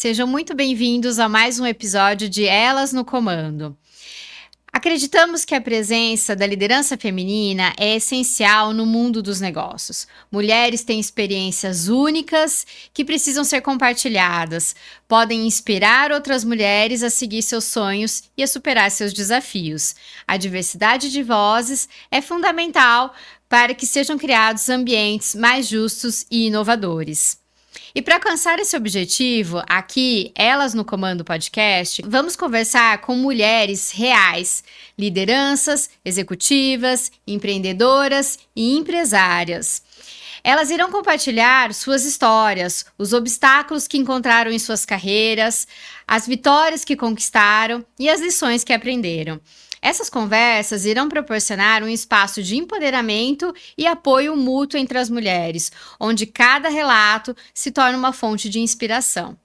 Sejam muito bem-vindos a mais um episódio de Elas no Comando. Acreditamos que a presença da liderança feminina é essencial no mundo dos negócios. Mulheres têm experiências únicas que precisam ser compartilhadas, podem inspirar outras mulheres a seguir seus sonhos e a superar seus desafios. A diversidade de vozes é fundamental para que sejam criados ambientes mais justos e inovadores. E para alcançar esse objetivo, aqui, Elas no Comando Podcast, vamos conversar com mulheres reais, lideranças, executivas, empreendedoras e empresárias. Elas irão compartilhar suas histórias, os obstáculos que encontraram em suas carreiras, as vitórias que conquistaram e as lições que aprenderam. Essas conversas irão proporcionar um espaço de empoderamento e apoio mútuo entre as mulheres, onde cada relato se torna uma fonte de inspiração.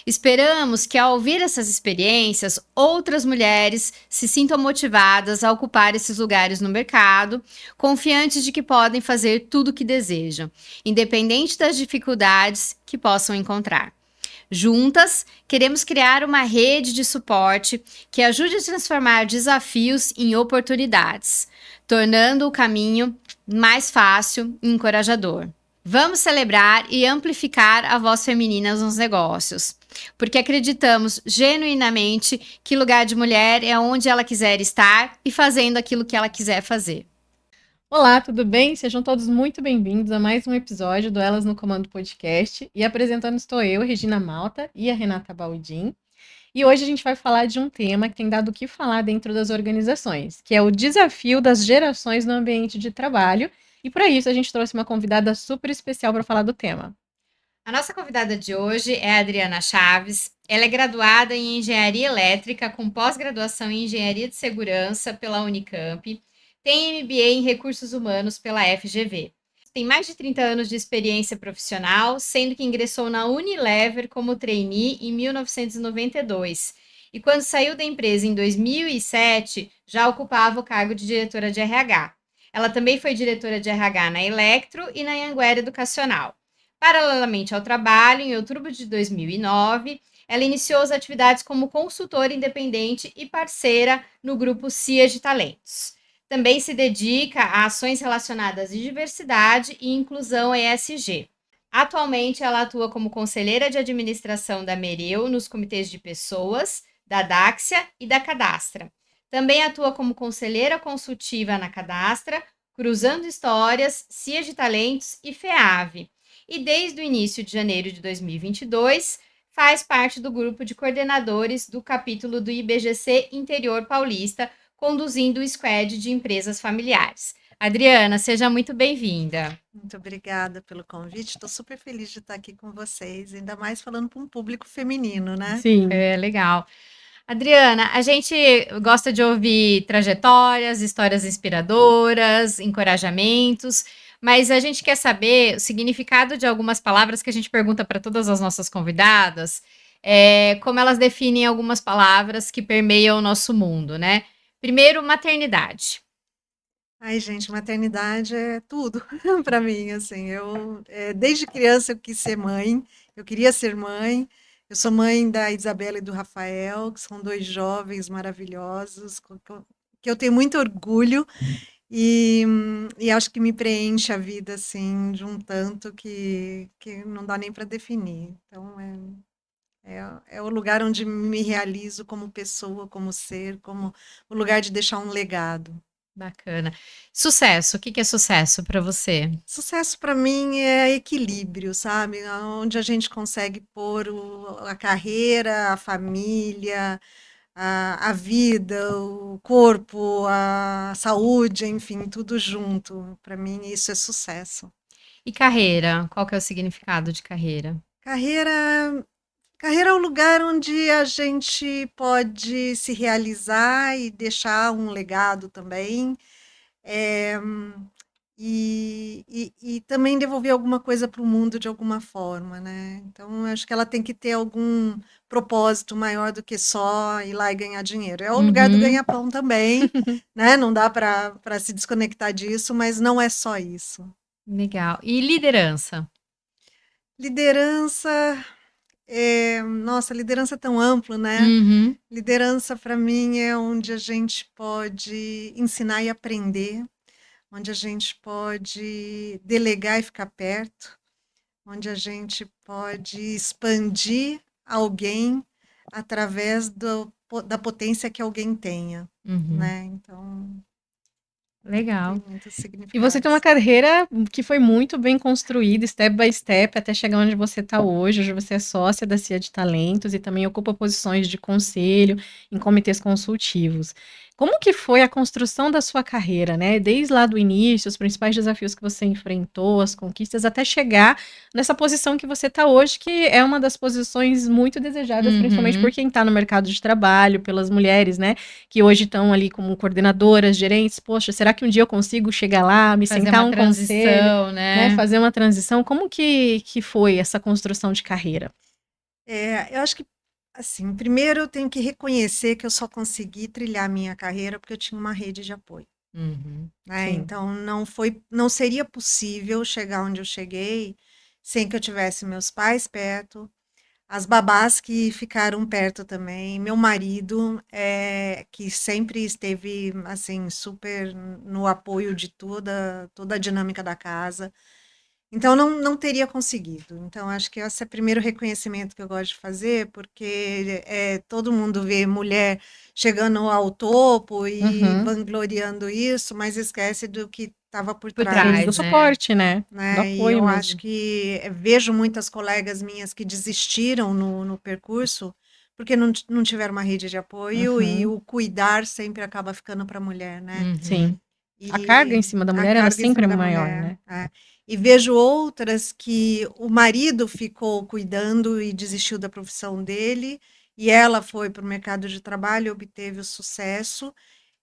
Esperamos que, ao ouvir essas experiências, outras mulheres se sintam motivadas a ocupar esses lugares no mercado, confiantes de que podem fazer tudo o que desejam, independente das dificuldades que possam encontrar. Juntas, queremos criar uma rede de suporte que ajude a transformar desafios em oportunidades, tornando o caminho mais fácil e encorajador. Vamos celebrar e amplificar a voz feminina nos negócios, porque acreditamos genuinamente que lugar de mulher é onde ela quiser estar e fazendo aquilo que ela quiser fazer. Olá, tudo bem? Sejam todos muito bem-vindos a mais um episódio do Elas no Comando Podcast. E apresentando estou eu, Regina Malta, e a Renata Baldin. E hoje a gente vai falar de um tema que tem dado o que falar dentro das organizações, que é o desafio das gerações no ambiente de trabalho. E para isso a gente trouxe uma convidada super especial para falar do tema. A nossa convidada de hoje é a Adriana Chaves. Ela é graduada em Engenharia Elétrica com pós-graduação em Engenharia de Segurança pela Unicamp. Tem MBA em Recursos Humanos pela FGV. Tem mais de 30 anos de experiência profissional, sendo que ingressou na Unilever como trainee em 1992. E quando saiu da empresa em 2007, já ocupava o cargo de diretora de RH. Ela também foi diretora de RH na Electro e na Anhanguera Educacional. Paralelamente ao trabalho, em outubro de 2009, ela iniciou as atividades como consultora independente e parceira no grupo CIA de Talentos. Também se dedica a ações relacionadas à diversidade e inclusão ESG. Atualmente, ela atua como conselheira de administração da Mereu nos comitês de pessoas, da Dáxia e da Cadastra. Também atua como conselheira consultiva na Cadastra, Cruzando Histórias, CIA de Talentos e FEAV. E desde o início de janeiro de 2022, faz parte do grupo de coordenadores do capítulo do IBGC Interior Paulista, conduzindo o squad de empresas familiares. Adriana, seja muito bem-vinda. Muito obrigada pelo convite. Estou super feliz de estar aqui com vocês, ainda mais falando para um público feminino, né? Sim. É legal. Adriana, a gente gosta de ouvir trajetórias, histórias inspiradoras, encorajamentos, mas a gente quer saber o significado de algumas palavras que a gente pergunta para todas as nossas convidadas, como elas definem algumas palavras que permeiam o nosso mundo, né? Primeiro, maternidade. Ai, gente, maternidade é tudo para mim, assim. Desde criança eu quis ser mãe, eu queria ser mãe. Eu sou mãe da Isabela e do Rafael, que são dois jovens maravilhosos, que eu tenho muito orgulho e acho que me preenche a vida, assim, de um tanto que não dá nem para definir. Então, é o lugar onde me realizo como pessoa, como ser, como o lugar de deixar um legado. Bacana. Sucesso, o que que é sucesso para você? Sucesso para mim é equilíbrio, sabe? Onde a gente consegue pôr a carreira, a família, a vida, o corpo, a saúde, enfim, tudo junto. Para mim, isso é sucesso. E carreira, qual que é o significado de carreira? Carreira, carreira é o lugar onde a gente pode se realizar e deixar um legado também. É, e também devolver alguma coisa para o mundo de alguma forma, né? Então, acho que ela tem que ter algum propósito maior do que só ir lá e ganhar dinheiro. É o lugar do ganha-pão também, né? Não dá para se desconectar disso, mas não é só isso. Legal. E liderança? Liderança, Nossa, liderança é tão amplo, né? Uhum. Liderança, para mim, é onde a gente pode ensinar e aprender, onde a gente pode delegar e ficar perto, onde a gente pode expandir alguém através da potência que alguém tenha, Uhum. né? Então, tem Legal. muitos E você tem uma significados. carreira que foi muito bem construída, step by step, até chegar onde você está hoje. Hoje você é sócia da CIA de Talentos e também ocupa posições de conselho em comitês consultivos. Como que foi a construção da sua carreira, né? Desde lá do início, os principais desafios que você enfrentou, as conquistas, até chegar nessa posição que você está hoje, que é uma das posições muito desejadas, principalmente Uhum. por quem está no mercado de trabalho, pelas mulheres, né? Que hoje estão ali como coordenadoras, gerentes. Poxa, será que um dia eu consigo chegar lá, me Fazer sentar uma um conselho, transição, né? né? Fazer uma transição? Como que foi essa construção de carreira? Eu acho que, assim, primeiro eu tenho que reconhecer que eu só consegui trilhar a minha carreira porque eu tinha uma rede de apoio, Uhum. né? Sim. Então não seria possível chegar onde eu cheguei sem que eu tivesse meus pais perto, as babás que ficaram perto também, meu marido, que sempre esteve assim super no apoio de toda a dinâmica da casa. Então não teria conseguido. Então acho que esse é o primeiro reconhecimento que eu gosto de fazer, porque todo mundo vê mulher chegando ao topo e Uhum. vangloriando isso, mas esquece do que estava por Por Sim, trás, do trás, né? suporte, né? Do né? E apoio eu acho mesmo. que vejo muitas colegas minhas que desistiram no percurso porque não tiveram uma rede de apoio e Uhum. o cuidar sempre acaba ficando para a mulher, né? Uhum. Sim. A carga em E cima da a mulher, ela carga em sempre cima é da maior, mulher. né? E vejo outras que o marido ficou cuidando e desistiu da profissão dele, e ela foi para o mercado de trabalho, obteve o sucesso,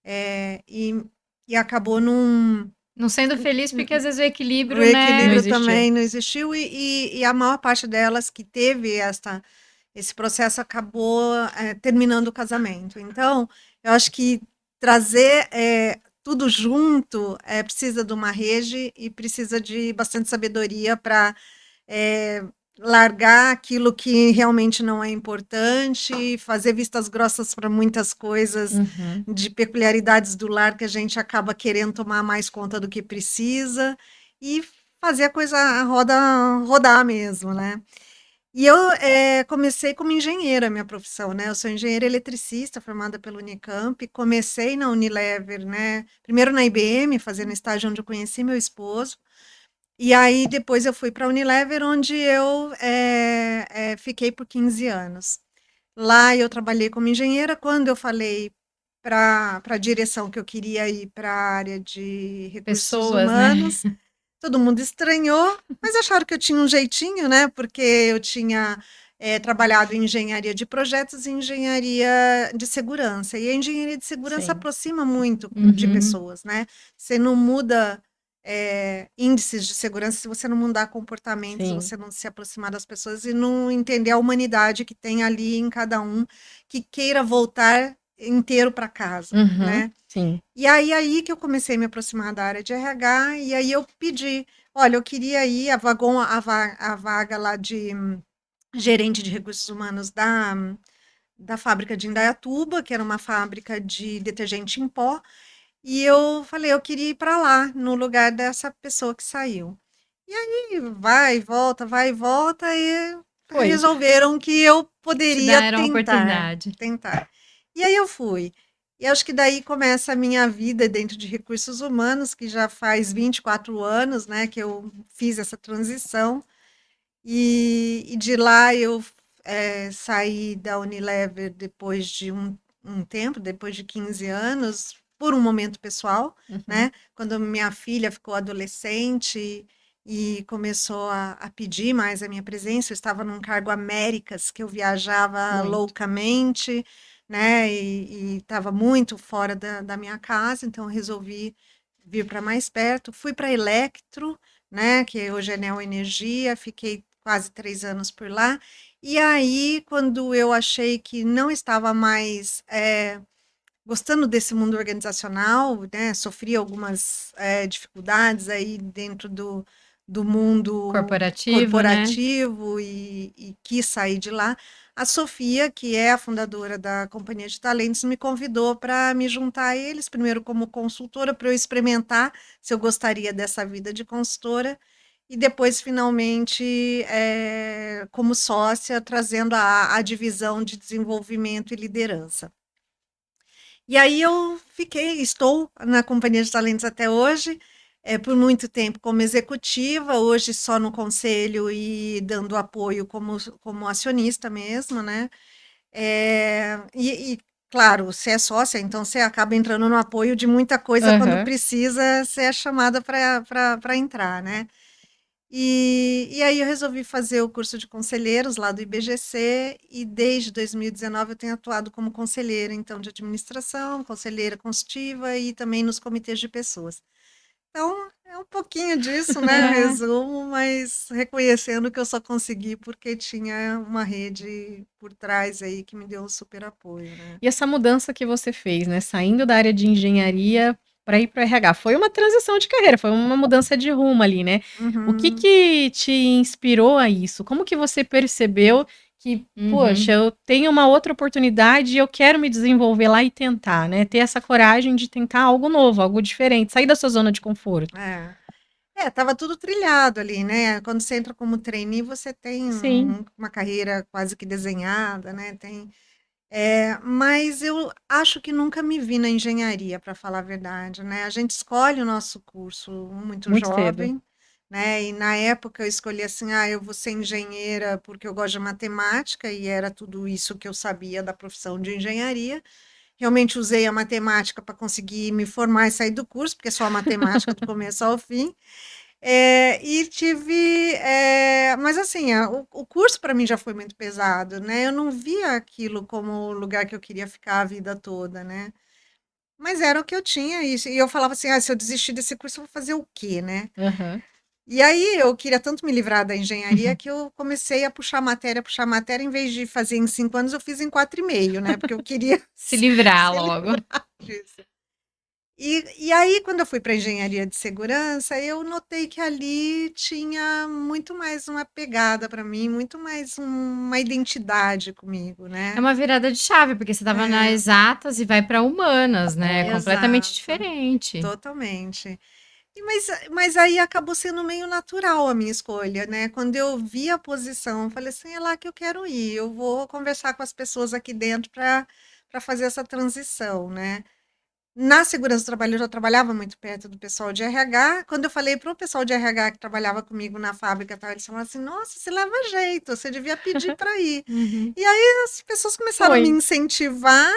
é, e, e acabou num. Não sendo feliz, porque às vezes o O equilíbrio, Não né? equilíbrio existiu. também não existiu, e a maior parte delas que teve esse processo acabou terminando o casamento. Então, eu acho que trazer tudo junto precisa de uma rede e precisa de bastante sabedoria para largar aquilo que realmente não é importante, fazer vistas grossas para muitas coisas Uhum. de peculiaridades do lar que a gente acaba querendo tomar mais conta do que precisa e fazer a coisa, a roda rodar mesmo, né? E eu comecei como engenheira, minha profissão, né? Eu sou engenheira eletricista, formada pela Unicamp. Comecei na Unilever, né? Primeiro na IBM, fazendo estágio onde eu conheci meu esposo. E aí depois eu fui para a Unilever, onde eu fiquei por 15 anos. Lá eu trabalhei como engenheira. Quando eu falei para a direção que eu queria ir para a área de recursos Pessoas, né? humanos, todo mundo estranhou, mas acharam que eu tinha um jeitinho, né? Porque eu tinha trabalhado em engenharia de projetos e engenharia de segurança. E a engenharia de segurança Sim. aproxima muito de Uhum. pessoas, né? Você não muda índices de segurança se você não mudar comportamentos, se Sim. você não se aproximar das pessoas e não entender a humanidade que tem ali em cada um que queira voltar inteiro para casa, Uhum. né? Sim. E aí que eu comecei a me aproximar da área de RH, e aí eu pedi, olha, eu queria ir, a vaga lá de gerente de recursos humanos da fábrica de Indaiatuba, que era uma fábrica de detergente em pó, e eu falei, eu queria ir para lá, no lugar dessa pessoa que saiu. E aí vai e volta, e Foi. resolveram que eu Te poderia deram a oportunidade. tentar. E aí eu fui. E acho que daí começa a minha vida dentro de recursos humanos, que já faz 24 anos, né, que eu fiz essa transição. E de lá eu saí da Unilever depois de um tempo, depois de 15 anos, por um momento pessoal, Uhum. né? Quando minha filha ficou adolescente e começou a pedir mais a minha presença, eu estava num cargo Américas, que eu viajava Muito. loucamente, né? E estava muito fora da minha casa, então eu resolvi vir para mais perto. Fui para a Electro, né? Que hoje é Neo Energia, fiquei quase 3 anos por lá. E aí, quando eu achei que não estava mais gostando desse mundo organizacional, né, sofri algumas dificuldades aí dentro do mundo Né? corporativo e quis sair de lá. A Sofia, que é a fundadora da Companhia de Talentos, me convidou para me juntar a eles, primeiro como consultora, para eu experimentar se eu gostaria dessa vida de consultora, e depois, finalmente, como sócia, trazendo a divisão de desenvolvimento e liderança. E aí estou na Companhia de Talentos até hoje, por muito tempo como executiva, hoje só no conselho e dando apoio como acionista mesmo, né? Claro, você é sócia, então você acaba entrando no apoio de muita coisa quando Aham. precisa ser chamada para entrar, né? E aí eu resolvi fazer o curso de conselheiros lá do IBGC e desde 2019 eu tenho atuado como conselheira, então, de administração, conselheira consultiva e também nos comitês de pessoas. Então, é um pouquinho disso, né, o É. resumo, mas reconhecendo que eu só consegui porque tinha uma rede por trás aí que me deu um super apoio, né. E essa mudança que você fez, né, saindo da área de engenharia para ir para o RH, foi uma transição de carreira, foi uma mudança de rumo ali, né. O que Uhum. que te inspirou a isso? Como que você percebeu que, poxa, Uhum. eu tenho uma outra oportunidade e eu quero me desenvolver lá e tentar, né, ter essa coragem de tentar algo novo, algo diferente, sair da sua zona de conforto? É. Estava tudo trilhado ali, né, quando você entra como trainee, você tem Sim, uma carreira quase que desenhada, né, mas eu acho que nunca me vi na engenharia, para falar a verdade, né, a gente escolhe o nosso curso muito muito cedo. jovem, né, e na época eu escolhi assim: "Ah, eu vou ser engenheira porque eu gosto de matemática", e era tudo isso que eu sabia da profissão de engenharia. Realmente usei a matemática para conseguir me formar e sair do curso, porque é só a matemática do começo ao fim. Mas assim, o curso para mim já foi muito pesado, né, eu não via aquilo como o lugar que eu queria ficar a vida toda, né. Mas era o que eu tinha e eu falava assim: "Ah, se eu desistir desse curso eu vou fazer o quê, né?". Aham. E aí eu queria tanto me livrar da engenharia que eu comecei a puxar matéria, em vez de fazer em 5 anos, eu fiz em 4,5, né, porque eu queria Se livrar ser logo. livrar disso. E aí, quando eu fui para engenharia de segurança, eu notei que ali tinha muito mais uma pegada para mim, muito mais uma identidade comigo, É né. uma virada de chave, porque você estava nas É, exatas e vai para humanas, né, é completamente exato, diferente. totalmente. Mas aí acabou sendo meio natural a minha escolha, né, quando eu vi a posição, eu falei assim: "É lá que eu quero ir, eu vou conversar com as pessoas aqui dentro para fazer essa transição", né. Na segurança do trabalho, eu já trabalhava muito perto do pessoal de RH. Quando eu falei para o pessoal de RH que trabalhava comigo na fábrica, tal, eles falaram assim: "Nossa, você leva jeito, você devia pedir para ir". Uhum. E aí as pessoas começaram a me Foi. incentivar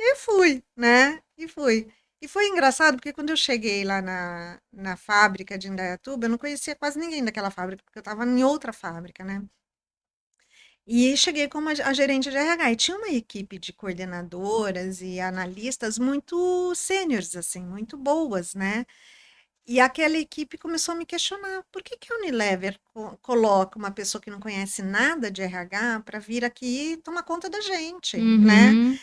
e fui, né, e fui. E foi engraçado, porque quando eu cheguei lá na fábrica de Indaiatuba, eu não conhecia quase ninguém daquela fábrica, porque eu estava em outra fábrica, né. E cheguei como a gerente de RH, e tinha uma equipe de coordenadoras e analistas muito sêniores, assim, muito boas, né. E aquela equipe começou a me questionar: "Por que que a Unilever coloca uma pessoa que não conhece nada de RH para vir aqui e tomar conta da gente?", né. Uhum.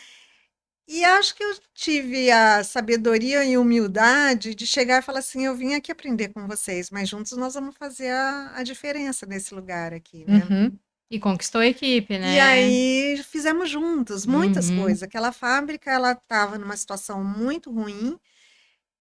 E acho que eu tive a sabedoria e humildade de chegar e falar assim: "Eu vim aqui aprender com vocês, mas juntos nós vamos fazer a diferença nesse lugar aqui, né". Uhum. E conquistou a equipe, E né. aí fizemos juntos muitas Uhum. coisas. Aquela fábrica, ela estava numa situação muito ruim,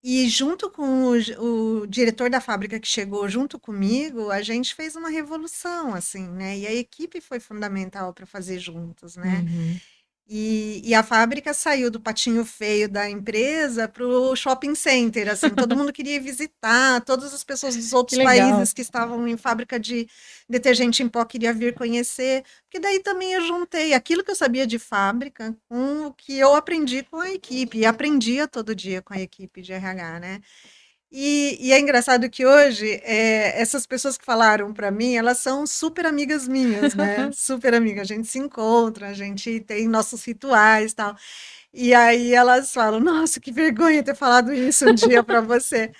e junto com o diretor da fábrica que chegou junto comigo, a gente fez uma revolução, assim, né, e a equipe foi fundamental para fazer juntos, né. Uhum. E a fábrica saiu do patinho feio da empresa para o shopping center, assim, todo mundo queria ir visitar, todas as pessoas dos Que outros legal. países que estavam em fábrica de detergente em pó queria vir conhecer, porque daí também eu juntei aquilo que eu sabia de fábrica com o que eu aprendi com a equipe, e aprendia todo dia com a equipe de RH, né. E é engraçado que hoje, essas pessoas que falaram para mim, elas são super amigas minhas, né, super amiga, a gente se encontra, a gente tem nossos rituais, tal. E aí elas falam: "Nossa, que vergonha ter falado isso um dia para você".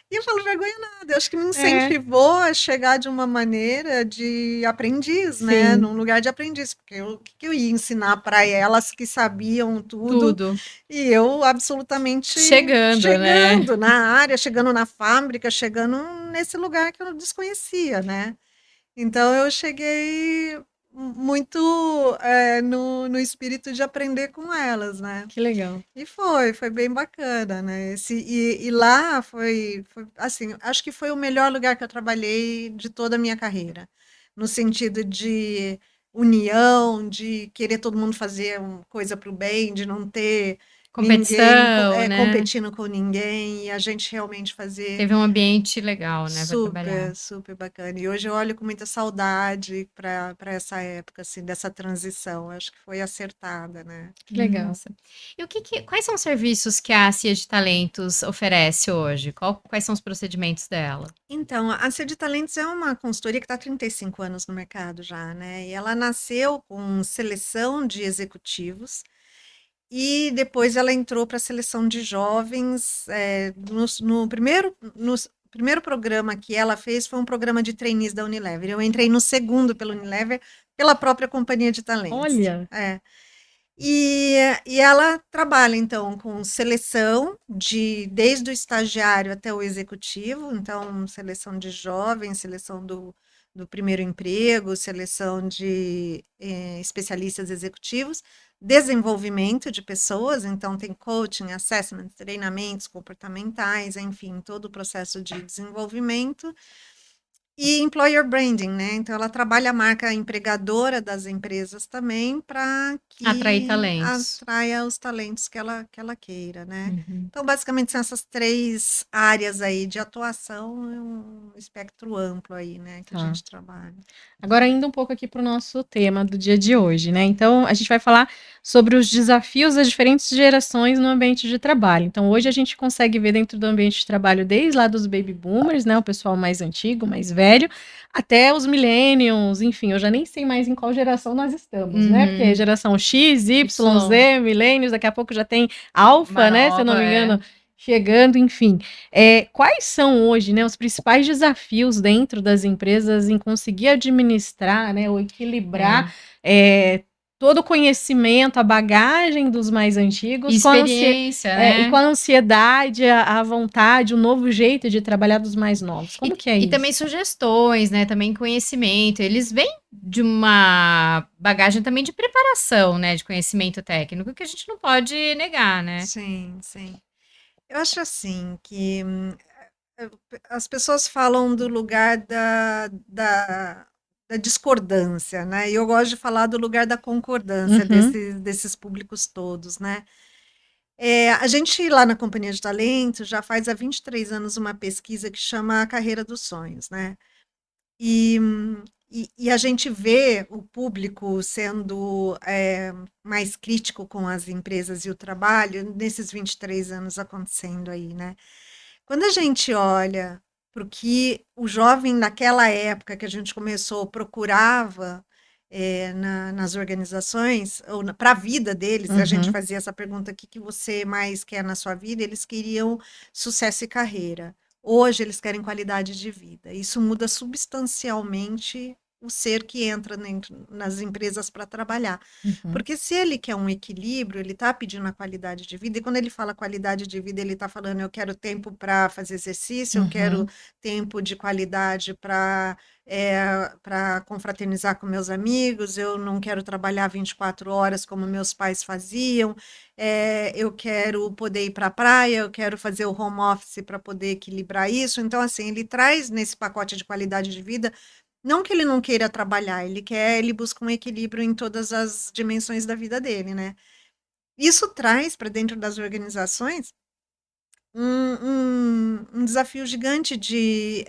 E eu falo vergonha nada, eu acho que me É, incentivou a chegar de uma maneira de aprendiz, né? sim, Num lugar de aprendiz, porque o que que eu ia ensinar para elas que sabiam tudo Tudo. e eu absolutamente Chegando, né? chegando na área, chegando na fábrica, chegando nesse lugar que eu desconhecia, né? Então eu cheguei muito no espírito de aprender com elas, né? que legal. E foi bem bacana, né? E lá foi, assim, acho que foi o melhor lugar que eu trabalhei de toda a minha carreira, no sentido de união, de querer todo mundo fazer coisa para o bem, de não ter ninguém Competição, né? competindo com ninguém, e a gente realmente fazer. Teve um ambiente legal, né, para trabalhar. Super, super bacana. E hoje eu olho com muita saudade para essa época, assim, dessa transição. Acho que foi acertada, né? Que legal. Nossa. E quais são os serviços que a CIA de Talentos oferece hoje? Quais são os procedimentos dela? Então, a Cia de Talentos é uma consultoria que está há 35 anos no mercado já, né? E ela nasceu com seleção de executivos e depois ela entrou para a seleção de jovens. No primeiro programa que ela fez foi um programa de trainees da Unilever. Eu entrei no segundo pela Unilever, pela própria companhia de talentos. Olha, E, e ela trabalha, então, com seleção desde o estagiário até o executivo, então, seleção de jovens, seleção do primeiro emprego, seleção de especialistas executivos, desenvolvimento de pessoas, então tem coaching, assessment, treinamentos comportamentais, enfim, todo o processo de desenvolvimento. E employer branding, né? Então ela trabalha a marca empregadora das empresas também para Atrair que talentos. atraia os talentos que ela queira, né? Uhum. Então, basicamente, são essas três áreas aí de atuação, é um espectro amplo aí, né, que a tá. gente trabalha. Agora indo um pouco aqui para o nosso tema do dia de hoje, né? Então, a gente vai falar sobre os desafios das diferentes gerações no ambiente de trabalho. Então, hoje a gente consegue ver dentro do ambiente de trabalho desde lá dos baby boomers, né? O pessoal mais antigo, mais velho, até os millennials, enfim, eu já nem sei mais em qual geração nós estamos, né? Porque é Uhum. geração X, Y, Y. Z, millennials, daqui a pouco já tem Uma alfa, né? Se eu não nova, me é. engano, chegando, enfim. Quais são hoje, né, os principais desafios dentro das empresas em conseguir administrar, né, ou equilibrar É. todo o conhecimento, a bagagem dos mais antigos Experiência, e com né? a ansiedade, a vontade, o novo jeito de trabalhar dos mais novos? Como que é E também isso? sugestões, né? Também conhecimento. Eles vêm de uma bagagem também de preparação, né? De conhecimento técnico, que a gente não pode negar, né? Sim, sim. Eu acho assim que as pessoas falam do lugar da discordância, né? E eu gosto de falar do lugar da concordância Uhum, desses públicos todos, né? A gente lá na Companhia de Talentos já faz há 23 anos uma pesquisa que chama a Carreira dos Sonhos, né? E, e a gente vê o público sendo mais crítico com as empresas e o trabalho nesses 23 anos acontecendo aí, né? Quando a gente olha para o que o jovem naquela época que a gente começou procurava nas organizações, ou para a vida deles, a gente uhum, fazia essa pergunta: o que, que você mais quer na sua vida? Eles queriam sucesso e carreira. Hoje eles querem qualidade de vida. Isso muda substancialmente o ser que entra nas empresas para trabalhar. uhum, Porque se ele quer um equilíbrio, ele está pedindo a qualidade de vida, e quando ele fala qualidade de vida, ele está falando: eu quero tempo para fazer exercício, eu quero uhum, tempo de qualidade para confraternizar com meus amigos, eu não quero trabalhar 24 horas como meus pais faziam, eu quero poder ir para a praia, eu quero fazer o home office para poder equilibrar isso. Então, assim, ele traz nesse pacote de qualidade de vida, não que ele não queira trabalhar, ele busca um equilíbrio em todas as dimensões da vida dele, né? Isso traz para dentro das organizações um desafio gigante de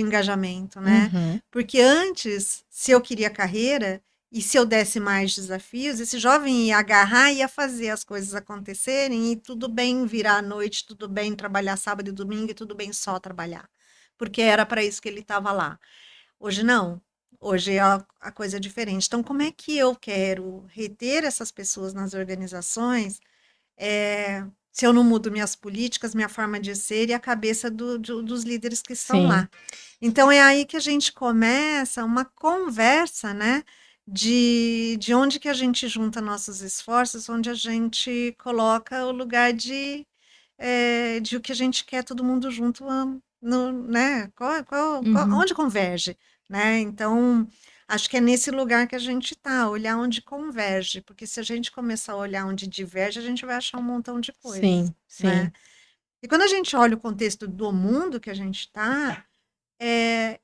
engajamento, né? uhum, Porque antes, se eu queria carreira e se eu desse mais desafios, esse jovem ia agarrar e ia fazer as coisas acontecerem, e tudo bem virar à noite, tudo bem trabalhar sábado e domingo, e tudo bem só trabalhar, porque era para isso que ele estava lá. Hoje não. Hoje a coisa é diferente. Então, como é que eu quero reter essas pessoas nas organizações? se eu não mudo minhas políticas, minha forma de ser e a cabeça dos líderes que estão Sim. lá. Então é aí que a gente começa uma conversa, né? De onde que a gente junta nossos esforços, onde a gente coloca o lugar de o que a gente quer todo mundo junto, né? Uhum. Onde converge, né? Então, acho que é nesse lugar que a gente está, olhar onde converge, porque se a gente começar a olhar onde diverge, a gente vai achar um montão de coisas, Sim, né? sim. E quando a gente olha o contexto do mundo que a gente está,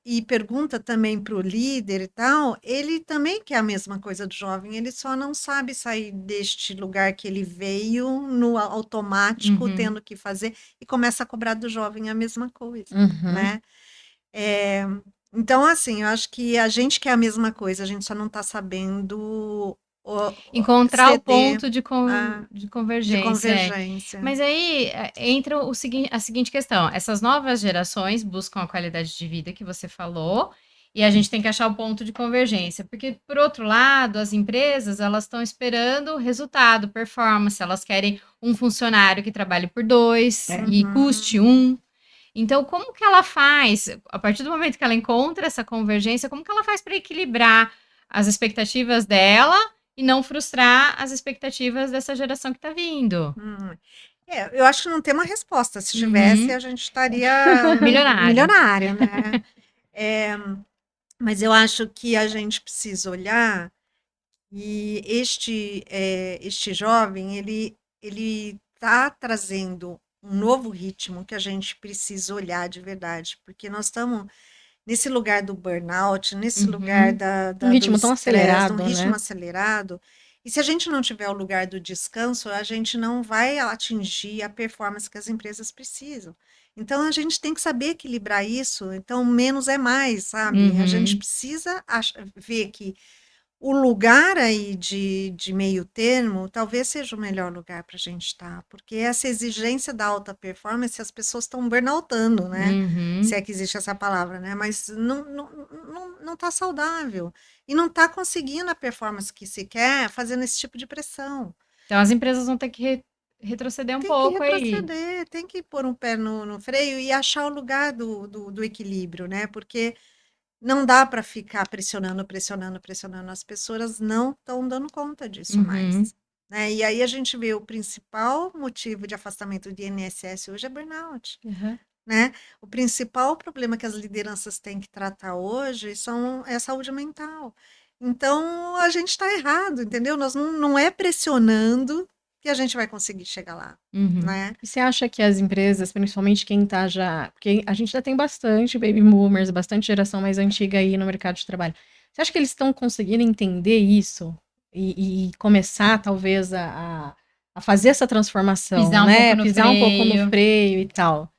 e pergunta também para o líder e tal, ele também quer a mesma coisa do jovem, ele só não sabe sair deste lugar que ele veio no automático, Uhum. tendo que fazer, e começa a cobrar do jovem a mesma coisa, Uhum. né? É, então, assim, eu acho que a gente quer a mesma coisa, a gente só não está sabendo Encontrar o ceder ponto de, de de convergência. convergência. Mas aí entra a seguinte questão: essas novas gerações buscam a qualidade de vida que você falou, e a gente tem que achar o ponto de convergência, porque, por outro lado, as empresas elas estão esperando resultado, performance, elas querem um funcionário que trabalhe por 2 e custe 1. Então, como que ela faz, a partir do momento que ela encontra essa convergência, como que ela faz para equilibrar as expectativas dela e não frustrar as expectativas dessa geração que está vindo? Eu acho que não tem uma resposta. Se tivesse, a gente estaria Milionário. milionário, né? Mas eu acho que a gente precisa olhar e este jovem, ele está trazendo um novo ritmo que a gente precisa olhar de verdade, porque nós estamos nesse lugar do burnout, nesse lugar Um do ritmo tão estresse, de um acelerado, ritmo né? acelerado. E se a gente não tiver o lugar do descanso, a gente não vai atingir a performance que as empresas precisam. Então, a gente tem que saber equilibrar isso. Então, menos é mais, sabe? A gente precisa ver que o lugar aí de meio termo talvez seja o melhor lugar para a gente estar, porque essa exigência da alta performance, as pessoas estão burnoutando, né? Se é que existe essa palavra, né? Mas não está saudável. E não está conseguindo a performance que se quer fazendo esse tipo de pressão. Então, as empresas vão ter que retroceder um Tem que pouco aí. retroceder, tem que pôr um pé no freio e achar o lugar do equilíbrio, né? Porque não dá para ficar pressionando, pressionando, pressionando. As pessoas não estão dando conta disso mais. Né? E aí a gente vê o principal motivo de afastamento do INSS hoje é burnout. Né? O principal problema que as lideranças têm que tratar hoje é a saúde mental. Então a gente está errado, entendeu? Nós não é pressionando que a gente vai conseguir chegar lá. Né? E você acha que as empresas, principalmente quem está já. Porque a gente já tem bastante baby boomers, bastante geração mais antiga aí no mercado de trabalho. Você acha que eles estão conseguindo entender isso e começar, talvez, a fazer essa transformação, Pisar um né? pouco no Pisar um pouco no freio. freio e tal.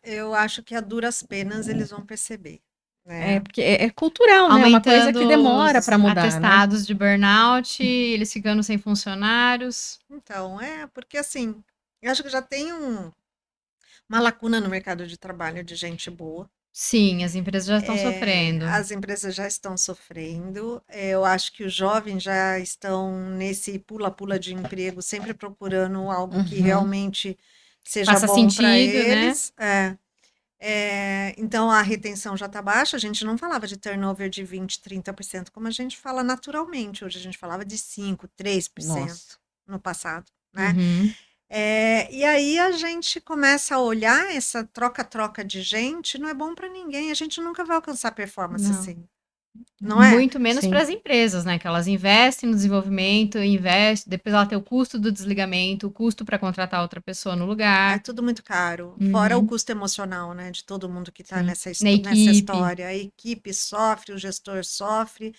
Eu acho que a duras penas eles vão perceber. É, Né? porque é cultural, né? É uma coisa que Aumentando demora para os mudar, né? atestados de burnout, eles ficando sem funcionários. Então, porque assim, eu acho que já tem uma lacuna no mercado de trabalho de gente boa. Sim, as empresas já estão sofrendo. As empresas já estão sofrendo. Eu acho que os jovens já estão nesse pula-pula de emprego, sempre procurando algo que realmente seja Faça bom para sentido, né? eles. Então a retenção já está baixa. A gente não falava de turnover de 20, 30%, como a gente fala naturalmente. Hoje a gente falava de 5, 3% Nossa. no passado, né? E aí a gente começa a olhar essa troca-troca de gente, não é bom para ninguém. A gente nunca vai alcançar performance Não. assim, não é? Muito menos para as empresas, né? Que elas investem no desenvolvimento, investem, depois ela tem o custo do desligamento, o custo para contratar outra pessoa no É lugar, tudo muito caro. Fora o custo emocional, né, de todo mundo que está Sim. nessa na nessa equipe. história. A equipe sofre, o gestor sofre,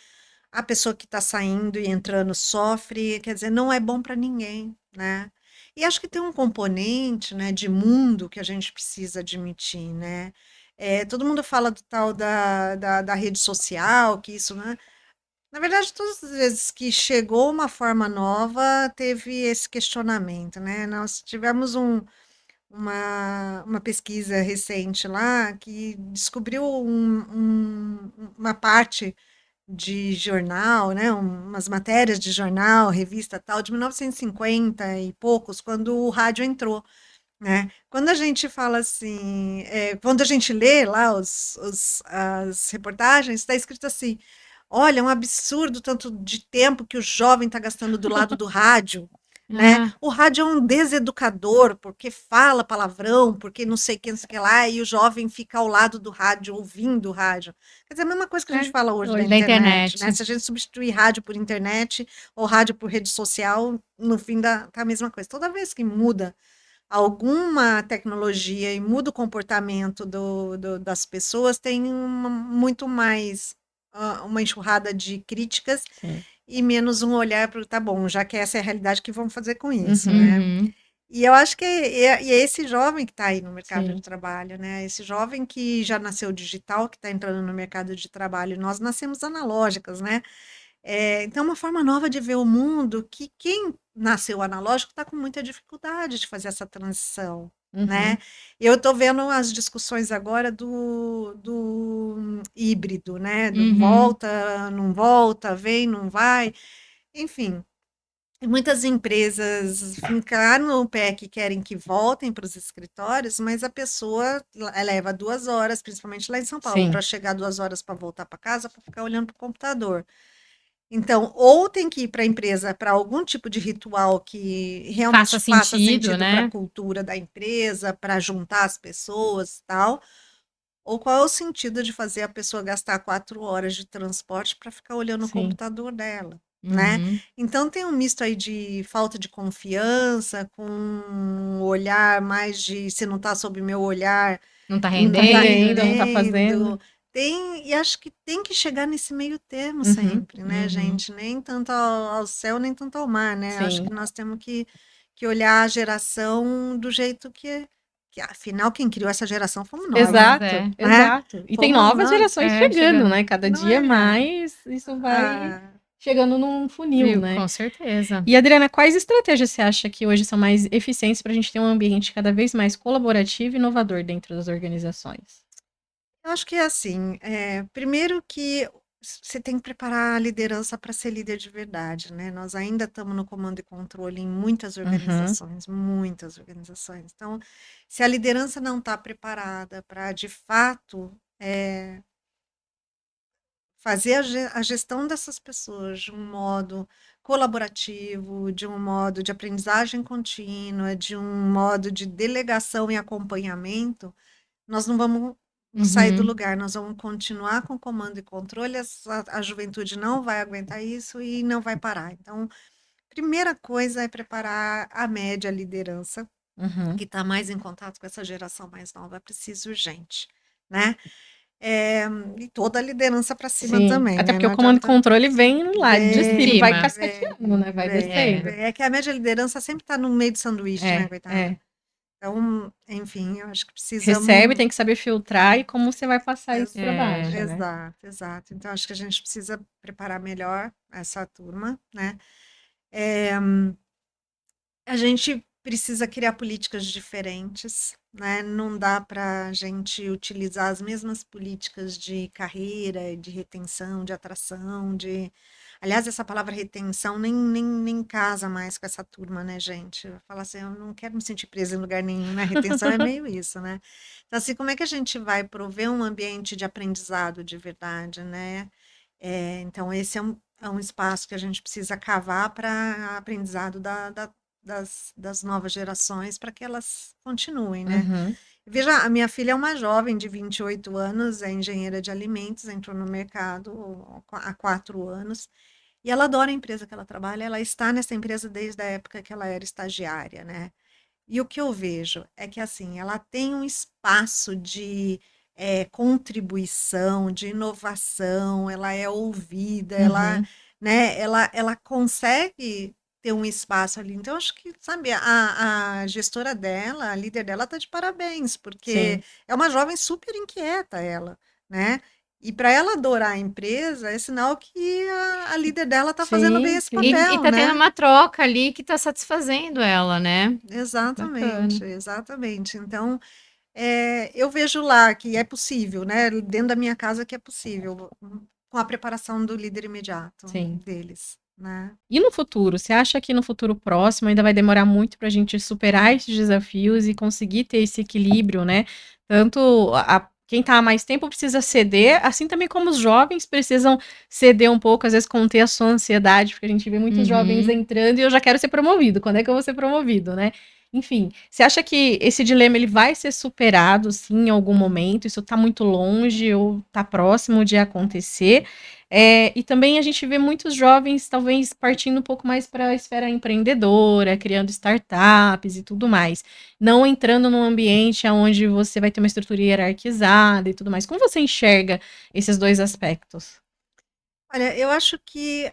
a pessoa que está saindo e entrando sofre. Quer dizer, não é bom para ninguém, né? E acho que tem um componente, né, de mundo que a gente precisa admitir, né? Todo mundo fala do tal da rede social, que isso, né? Na verdade, todas as vezes que chegou uma forma nova, teve esse questionamento, né? Nós tivemos uma pesquisa recente lá que descobriu uma parte de jornal, né, umas matérias de jornal, revista tal, de 1950 e poucos, quando o rádio entrou, né? Quando a gente fala assim, quando a gente lê lá as reportagens, está escrito assim: olha, é um absurdo tanto de tempo que o jovem está gastando do lado do rádio, né? Ah, O rádio é um deseducador, porque fala palavrão, porque não sei o que, não sei o que lá, e o jovem fica ao lado do rádio, ouvindo o rádio. Quer dizer, a mesma coisa que a gente fala hoje da hoje. da internet, né? internet. Se a gente substituir rádio por internet ou rádio por rede social, no fim tá a mesma coisa. Toda vez que muda alguma tecnologia e muda o comportamento das pessoas, tem muito mais uma enxurrada de críticas Sim. e menos um olhar para, tá bom, já que essa é a realidade, o que vamos fazer com isso, Uhum. né? Uhum. E eu acho que é esse jovem que está aí no mercado de Sim. trabalho, né? Esse jovem que já nasceu digital, que está entrando no mercado de trabalho. Nós nascemos analógicas, né? Então, é uma forma nova de ver o mundo que quem nasceu analógico está com muita dificuldade de fazer essa transição, né? Uhum. Eu estou vendo as discussões agora do híbrido, né? Do Uhum. volta, não volta, vem, não vai, enfim. Muitas empresas fincaram o pé que querem que voltem para os escritórios, mas a pessoa leva 2 horas, principalmente lá em São Paulo, Sim. para chegar 2 horas para voltar para casa, para ficar olhando para o computador. Então, ou tem que ir para a empresa para algum tipo de ritual que Faça realmente faça sentido, sentido para a né? cultura da empresa, para juntar as pessoas e tal, ou qual é o sentido de fazer a pessoa gastar 4 horas de transporte para ficar olhando o Sim. computador dela, né? Uhum. Então tem um misto aí de falta de confiança, com um olhar mais de se não está sob meu olhar, Não tá Não tá não está rendendo. rendendo, não tá rendendo. fazendo. E acho que tem que chegar nesse meio termo Uhum. sempre, né, Uhum. gente? Nem tanto ao céu, nem tanto ao mar, né? Acho Sim. que nós temos que olhar a geração do jeito que afinal quem criou essa geração fomos nós, né? Nós Exato, é. Né? exato. E tem Fomos novas nós, gerações É, chegando, chegando. né? Cada não dia é? mais isso vai Ah, chegando num funil, Viu? né? Com certeza. E Adriana, quais estratégias você acha que hoje são mais eficientes para a gente ter um ambiente cada vez mais colaborativo e inovador dentro das organizações? eu acho que é assim, primeiro que você tem que preparar a liderança para ser líder de verdade, né? Nós ainda estamos no comando e controle em muitas Uhum. organizações, muitas organizações. Então, se a liderança não está preparada para, de fato, fazer a gestão dessas pessoas de um modo colaborativo, de um modo de aprendizagem contínua, de um modo de delegação e acompanhamento, nós não vamos sair do Uhum. lugar, nós vamos continuar com comando e controle, a juventude não vai aguentar isso e não vai parar. Então, primeira coisa é preparar a média liderança, Uhum. que está mais em contato com essa geração mais nova, precisa urgente, né? É, e toda a liderança para cima Sim, também, até né? porque Não o comando e adianta. controle vem lá de cima, vai Cima. cascateando, né? Vai É. descendo. É que a média liderança sempre está no meio do sanduíche, né, É, coitada? é. Então, enfim, eu acho que Recebe, precisamos. tem que saber filtrar e como você vai passar isso para É. baixo, né? Exato, exato. Então, acho que a gente precisa preparar melhor essa turma, né? A gente precisa criar políticas diferentes, né? Não dá para a gente utilizar as mesmas políticas de carreira, de retenção, de atração, de. Aliás, essa palavra retenção nem casa mais com essa turma, né, gente? Falar assim, eu não quero me sentir presa em lugar nenhum, né? Retenção é meio isso, né? Então, assim, como é que a gente vai prover um ambiente de aprendizado de verdade, né? Então, esse é um espaço que a gente precisa cavar para aprendizado das novas gerações, para que elas continuem, né? Uhum. Veja, a minha filha é uma jovem de 28 anos, é engenheira de alimentos, entrou no mercado há 4 anos, e ela adora a empresa que ela trabalha, ela está nessa empresa desde a época que ela era estagiária, né? E o que eu vejo é que, assim, ela tem um espaço de contribuição, de inovação, ela é ouvida, Uhum. né, ela consegue ter um espaço ali. Então, acho que, sabe, a gestora dela, a líder dela, está de parabéns, porque Sim. é uma jovem super inquieta, ela, né? E para ela adorar a empresa, é sinal que a líder dela está fazendo bem Sim, esse sim. E papel, tá tendo né? uma troca ali que tá satisfazendo ela, né? Exatamente, Bacana. exatamente. Então, eu vejo lá que é possível, né? Dentro da minha casa que é possível. com a preparação do líder imediato Sim. deles, né? E no futuro, você acha que no futuro próximo ainda vai demorar muito para a gente superar esses desafios e conseguir ter esse equilíbrio, né? Tanto quem está há mais tempo precisa ceder, assim também como os jovens precisam ceder um pouco, às vezes conter a sua ansiedade, porque a gente vê muitos jovens entrando e eu já quero ser promovido, quando é que eu vou ser promovido, né? Enfim, você acha que esse dilema ele vai ser superado, sim, em algum momento? Isso está muito longe ou está próximo de acontecer? E também a gente vê muitos jovens, talvez, partindo um pouco mais para a esfera empreendedora, criando startups e tudo mais. Não entrando num ambiente onde você vai ter uma estrutura hierarquizada e tudo mais. Como você enxerga esses dois aspectos? Olha, eu acho que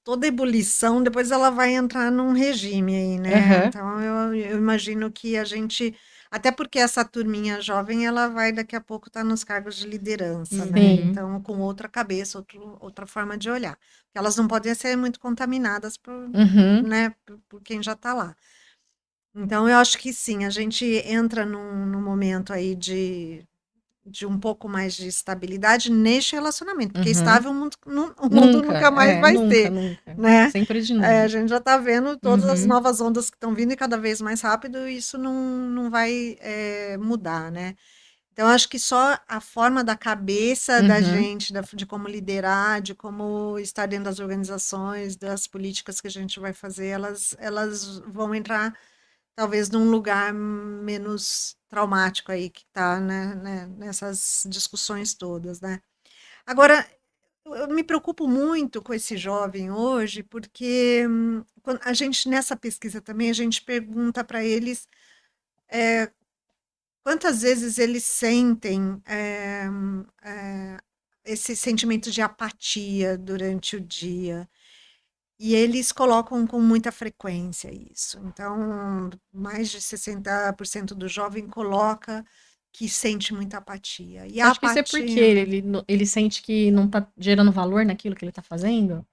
toda ebulição, depois ela vai entrar num regime aí, né? Então, eu imagino que a gente. Até porque essa turminha jovem, ela vai daqui a pouco estar nos cargos de liderança, né? Então, com outra cabeça, outra forma de olhar. Elas não podem ser muito contaminadas né, por quem já está lá. Então, eu acho que sim, a gente entra num momento aí de um pouco mais de estabilidade neste relacionamento, porque estável o mundo nunca mais vai ser, né? Sempre de A novo. gente já está vendo todas as novas ondas que estão vindo e cada vez mais rápido, e isso não vai mudar, né? Então, acho que só a forma da cabeça da gente, de como liderar, de como estar dentro das organizações, das políticas que a gente vai fazer, elas vão entrar talvez num lugar menos traumático aí que está, né, nessas discussões todas, né? Agora, eu me preocupo muito com esse jovem hoje, porque quando a gente, nessa pesquisa também, a gente pergunta para eles quantas vezes eles sentem esse sentimento de apatia durante o dia. E eles colocam com muita frequência isso. Então, mais de 60% do jovem coloca que sente muita apatia. E Você a acha que isso é porque apatia, ele sente que não está gerando valor naquilo que ele está fazendo?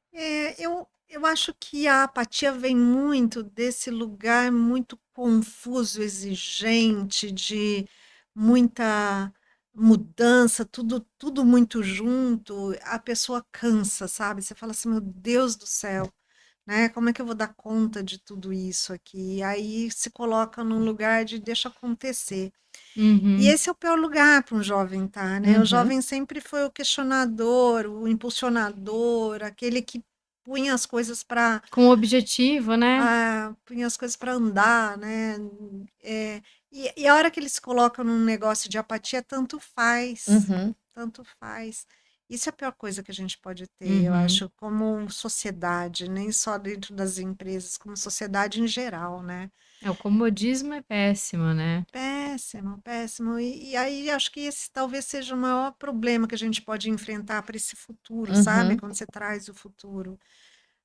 eu acho que a apatia vem muito desse lugar muito confuso, exigente, de muita mudança, tudo muito junto. A pessoa cansa, sabe? Você fala assim, meu Deus do céu, né? Como é que eu vou dar conta de tudo isso aqui? E aí se coloca num lugar de deixa acontecer. E esse é o pior lugar para um jovem estar, né? O jovem sempre foi o questionador, o impulsionador, aquele que punha as coisas para Com o objetivo, né? punha as coisas para andar, né? E a hora que eles se colocam num negócio de apatia, tanto faz. Isso é a pior coisa que a gente pode ter, eu acho, como sociedade, nem só dentro das empresas, como sociedade em geral, né? O comodismo é péssimo, né? Péssimo, péssimo. E aí acho que esse talvez seja o maior problema que a gente pode enfrentar para esse futuro, sabe? Quando você traz o futuro.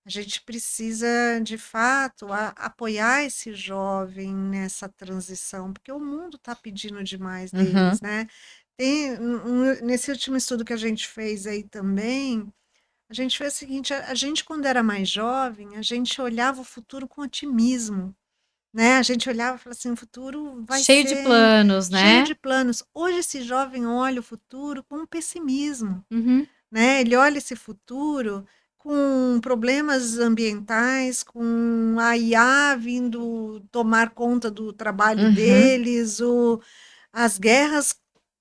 A gente precisa, de fato, apoiar esse jovem nessa transição, porque o mundo está pedindo demais deles, né? Nesse último estudo que a gente fez aí também, a gente fez o seguinte: a gente, quando era mais jovem, a gente olhava o futuro com otimismo, né? A gente olhava e falava assim: o futuro vai Cheio de ser planos, cheio né? de planos. Hoje, esse jovem olha o futuro com pessimismo, Uhum. né? Ele olha esse futuro com problemas ambientais, com a IA vindo tomar conta do trabalho deles, as guerras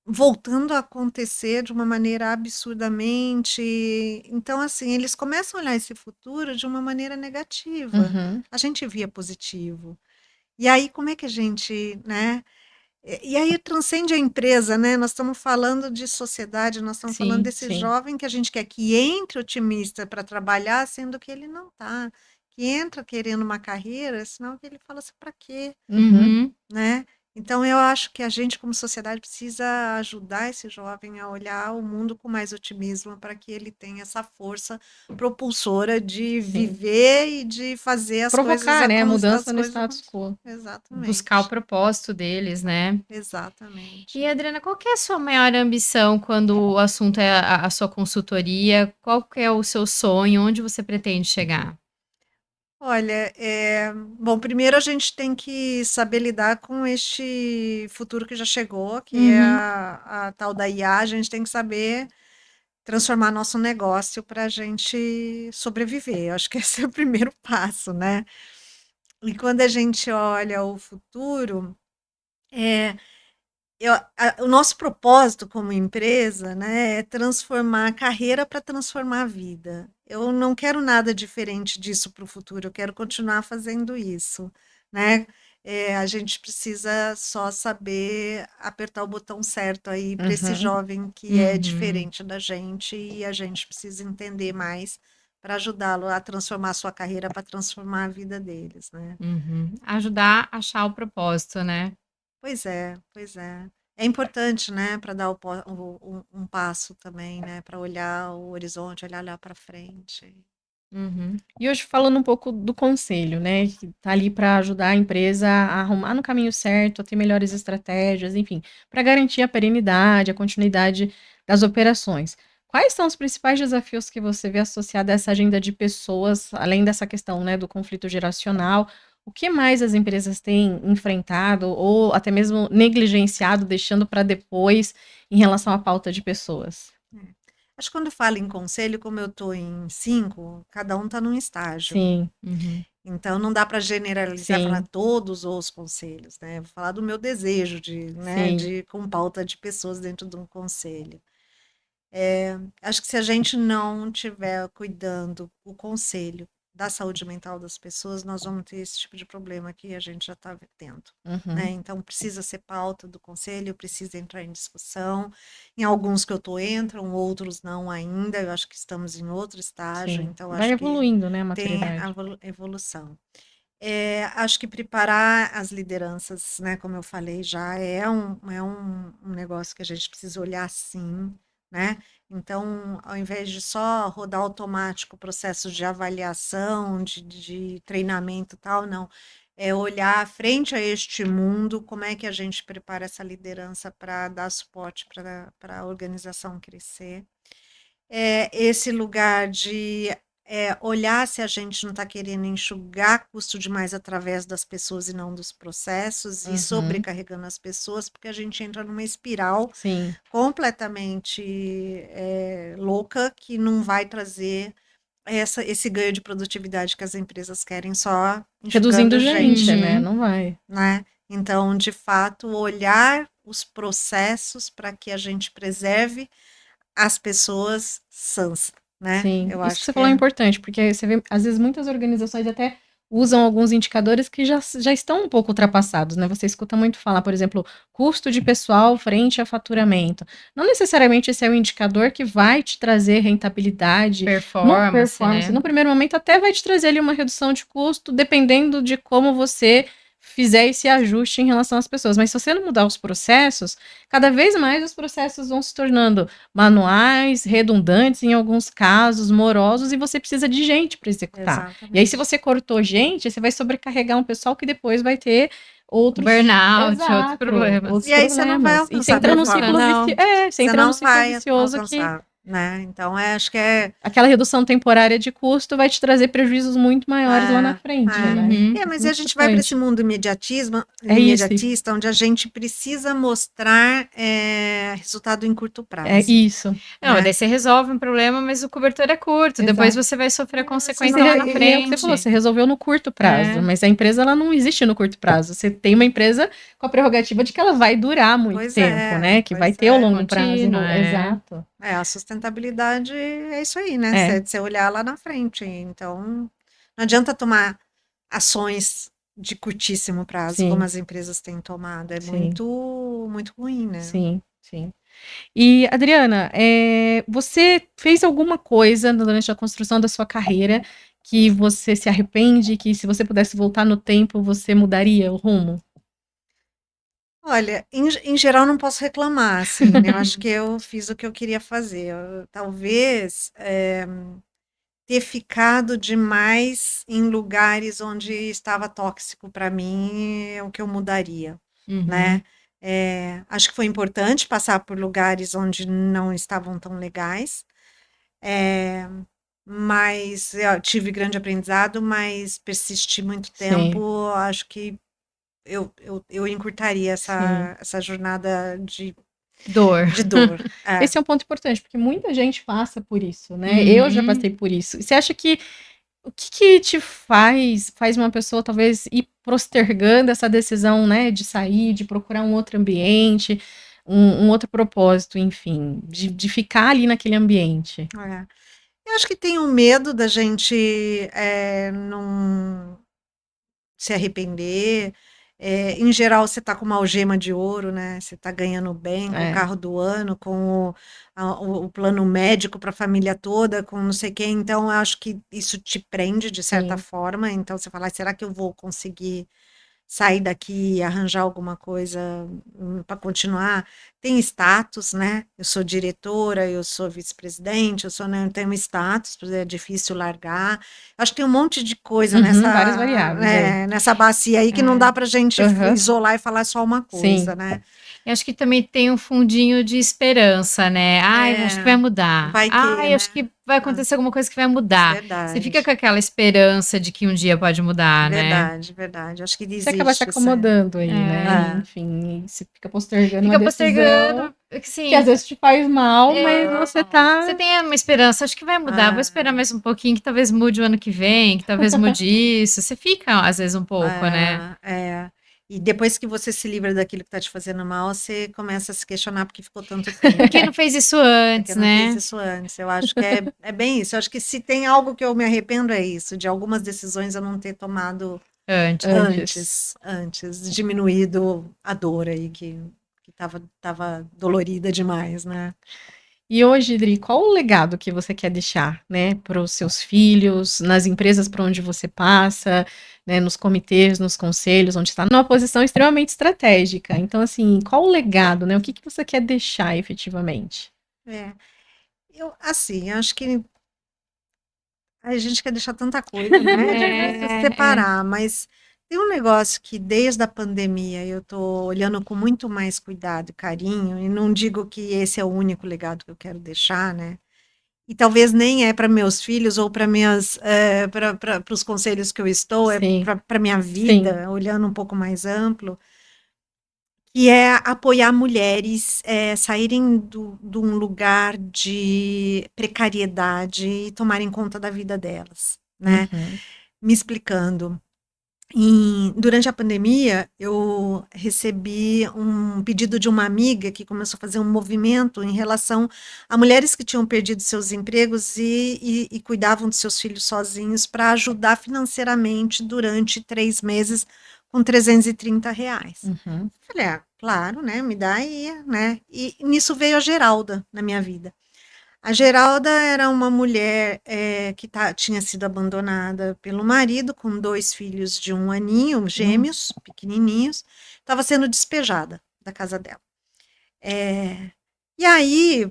voltando a acontecer de uma maneira absurdamente. Então, assim, eles começam a olhar esse futuro de uma maneira negativa. A gente via positivo. E aí, como é que a gente, né? E aí transcende a empresa, né? Nós estamos falando de sociedade, nós estamos falando Sim, desse jovem que a gente quer que entre otimista para trabalhar, sendo que ele não está, que entra querendo uma carreira, senão que ele fala assim, para quê? Né? Então eu acho que a gente, como sociedade, precisa ajudar esse jovem a olhar o mundo com mais otimismo para que ele tenha essa força propulsora de viver e de fazer as coisas Provocar, né? A mudança as no coisas status quo. Buscar o exatamente. propósito deles, né? Exatamente. E, Adriana, qual que é a sua maior ambição quando o assunto é a sua consultoria? Qual que é o seu sonho? Onde você pretende chegar? Olha, bom, primeiro a gente tem que saber lidar com este futuro que já chegou, que é a tal da IA, a gente tem que saber transformar nosso negócio para a gente sobreviver. Eu acho que esse é o primeiro passo, né? E quando a gente olha o futuro, é, o nosso propósito como empresa, né, é transformar a carreira para transformar a vida. Eu não quero nada diferente disso para o futuro, eu quero continuar fazendo isso, né? A gente precisa só saber apertar o botão certo aí para esse Uhum, jovem que é Uhum. diferente da gente e a gente precisa entender mais para ajudá-lo a transformar a sua carreira, para transformar a vida deles, né? Uhum. Ajudar a achar o propósito, né? Pois é, pois é. É importante, né, para dar um passo também, né, para olhar o horizonte, olhar lá para frente. Uhum. E hoje falando um pouco do conselho, né, que tá ali para ajudar a empresa a arrumar no caminho certo, a ter melhores estratégias, enfim, para garantir a perenidade, a continuidade das operações. Quais são os principais desafios que você vê associado a essa agenda de pessoas, além dessa questão, né, do conflito geracional? O que mais as empresas têm enfrentado ou até mesmo negligenciado, deixando para depois em relação à pauta de pessoas? É. Acho que quando fala em conselho, como eu estou em 5, cada um está num estágio. Sim, Uhum. Então não dá para generalizar, falar sim, todos os conselhos, né? Vou falar do meu desejo de, né, sim. de com pauta de pessoas dentro de um conselho. Acho que se a gente não tiver cuidando o conselho da saúde mental das pessoas, nós vamos ter esse tipo de problema que a gente já está tendo, né? Uhum, Então precisa ser pauta do conselho, precisa entrar em discussão. Em alguns que eu estou entram, outros não ainda. Eu acho que estamos em outro estágio, sim. então Vai acho que evoluindo, né, a tem a maturidade. evolução. Acho que preparar as lideranças, né, como eu falei já, é um negócio que a gente precisa olhar sim, né? Então, ao invés de só rodar automático o processo de avaliação, de treinamento e tal, não. É olhar frente a este mundo, como é que a gente prepara essa liderança para dar suporte para a organização crescer. Esse lugar de olhar se a gente não está querendo enxugar custo demais através das pessoas e não dos processos, e Uhum, sobrecarregando as pessoas, porque a gente entra numa espiral sim. completamente louca que não vai trazer esse ganho de produtividade que as empresas querem só enxugando Reduzindo gente, gente, né, Uhum. não vai. né? Então, de fato, olhar os processos para que a gente preserve as pessoas sãs, né? Sim, Eu isso que acho você que falou é é. importante, porque você vê, às vezes, muitas organizações até usam alguns indicadores que já estão um pouco ultrapassados, né? Você escuta muito falar, por exemplo, custo de pessoal frente a faturamento. Não necessariamente esse é o indicador que vai te trazer rentabilidade, no Performance, performance. né? No primeiro momento, até vai te trazer ali uma redução de custo, dependendo de como você fizer esse ajuste em relação às pessoas. Mas se você não mudar os processos, cada vez mais os processos vão se tornando manuais, redundantes em alguns casos, morosos, e você precisa de gente para executar. E aí, se Exatamente. você cortou gente, você vai sobrecarregar um pessoal que depois vai ter outros. Burnout, outros Exato, problemas. outros E aí você não vai problemas. E você alcançar a entra num Não, ciclo performance. vicioso. não. Você Você entra num não ciclo vai vicioso que alcançar, né? Então, acho que é. aquela redução temporária de custo vai te trazer prejuízos muito maiores lá na É, frente, é. né? Uhum. Mas a Muito gente vai para esse importante. mundo É isso, imediatista, onde a gente precisa mostrar resultado em curto é prazo, isso. Não, né? daí você resolve um problema, mas o cobertor é curto. Depois Exato. você vai sofrer a Você E, consequência não lá na vai. e é o que você falou, frente. você resolveu no curto prazo, É. mas a empresa ela não existe no curto prazo. Você tem uma empresa com a prerrogativa de que ela vai durar muito Pois tempo, é, né? Que vai pois ter ao é. longo prazo. Contínuo, é. Exato. A sustentabilidade é isso aí, né? É, Você olhar lá na frente. Então, não adianta tomar ações de curtíssimo prazo, como sim, as empresas têm tomado. É sim, muito, muito ruim, né? sim, sim. E, Adriana, você fez alguma coisa durante a construção da sua carreira que você se arrepende, que se você pudesse voltar no tempo, você mudaria o rumo? Olha, em geral não posso reclamar, assim, né? Eu acho que eu fiz o que eu queria fazer. Talvez ter ficado demais em lugares onde estava tóxico para mim é o que eu mudaria, né? Uhum. Acho que foi importante passar por lugares onde não estavam tão legais, eh, mas eu tive grande aprendizado, mas persistir muito Sim, tempo, acho que eu encurtaria sim, essa jornada de Dor. de dor. Esse é um ponto importante, porque muita gente passa por isso, né? Eu já Uhum. passei por isso. E você acha que o que te faz uma pessoa talvez ir postergando essa decisão, né, de sair, de procurar um outro ambiente, um outro propósito, enfim, de ficar ali naquele ambiente? É. Eu acho que tem um medo da gente não se arrepender. Em geral, você está com uma algema de ouro, né? Você está ganhando bem, com o É, carro do ano, com o plano médico para a família toda, com não sei quem. Então, eu acho que isso te prende de certa sim. forma. Então, você fala, "Ai, será que eu vou conseguir sair daqui e arranjar alguma coisa para continuar?" Tem status, né? Eu sou diretora, eu sou vice-presidente, eu sou, né, eu tenho status, é difícil largar. Acho que tem um monte de coisa Uhum, várias variáveis aí. nessa bacia aí que não dá É. para a gente Aham, isolar e falar só uma sim. coisa, né? Eu acho que também tem um fundinho de esperança, né? Ai, eu acho que É, vai mudar. vai que, Ai, eu né? acho que vai Ah, acontecer alguma coisa que vai mudar. Você fica verdade, com aquela esperança de que um dia pode mudar, né? verdade, verdade. Acho que Você acaba se existe isso. acomodando aí, né? É. É, Enfim, e você fica postergando uma Fica decisão postergando, que às sim. vezes te faz mal, mas É, você você tá. tem uma esperança, acho que vai mudar. Vou esperar é. mais um pouquinho, que talvez mude o ano que vem, que talvez mude isso. Você fica, às vezes, um pouco, né? É. E depois que você se livra daquilo que está te fazendo mal, você começa a se questionar porque ficou tanto tempo. Por que não fez isso Porque antes, eu não fiz né? isso antes. Eu acho que é bem isso. Eu acho que se tem algo que eu me arrependo é isso, de algumas decisões eu não ter tomado Antes. Antes. antes, diminuído a dor aí que tava dolorida demais, né? E hoje, Dri, qual o legado que você quer deixar, né, para os seus filhos, nas empresas por onde você passa, né, nos comitês, nos conselhos, onde está numa posição extremamente estratégica. Então, assim, qual o legado, né? O que você quer deixar efetivamente? É. Eu, assim, acho que a gente quer deixar tanta coisa, né? É difícil É. separar, mas tem um negócio que desde a pandemia eu tô olhando com muito mais cuidado e carinho, e não digo que esse é o único legado que eu quero deixar, né? E talvez nem é para meus filhos ou para minhas para os conselhos que eu estou, é Sim, para minha sim. vida, olhando um pouco mais amplo, que é apoiar mulheres saírem de um lugar de precariedade e tomarem conta da vida delas, né? Uhum. Me explicando. Durante a pandemia, eu recebi um pedido de uma amiga que começou a fazer um movimento em relação a mulheres que tinham perdido seus empregos e cuidavam de seus filhos sozinhos para ajudar financeiramente durante 3 meses com R$ 330. Uhum. Falei, claro, né? Me dá aí, né? E nisso veio a Geralda na minha vida. A Geralda era uma mulher que tinha sido abandonada pelo marido, com 2 filhos de 1 aninho, Hum. gêmeos, pequenininhos, estava sendo despejada da casa dela. Eh, e aí,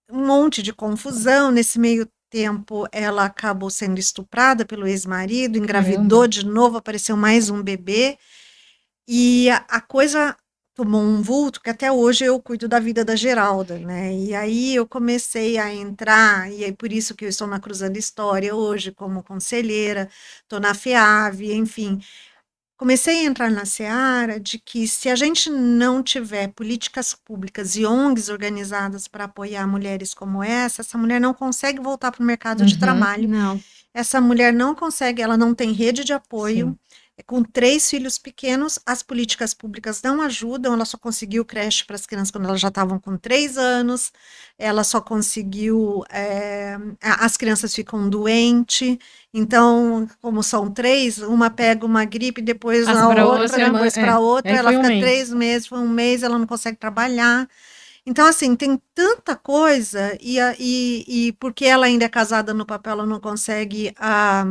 um monte de confusão. Nesse meio tempo, ela acabou sendo estuprada pelo ex-marido, Caramba. engravidou de novo, apareceu mais um bebê. E a coisa tomou um vulto que até hoje eu cuido da vida da Geralda, né? E aí eu comecei a entrar, e é por isso que eu estou na Cruzando História hoje como conselheira, estou na FEAV, enfim. Comecei a entrar na seara de que se a gente não tiver políticas públicas e ONGs organizadas para apoiar mulheres como essa mulher não consegue voltar para o mercado de Uhum. trabalho, Não. essa mulher não consegue, ela não tem rede de apoio. Sim. Com 3 filhos pequenos, as políticas públicas não ajudam. Ela só conseguiu creche para as crianças quando elas já estavam com 3 anos. Ela só conseguiu. As crianças ficam doentes. Então, como são 3, uma pega uma gripe, depois Passa a para Outra outra, outra. semana. depois para outra. Aí Ela foi um fica mês. 3 meses, foi um mês, ela não consegue trabalhar. Então, assim, tem tanta coisa, e porque ela ainda é casada no papel, ela não consegue a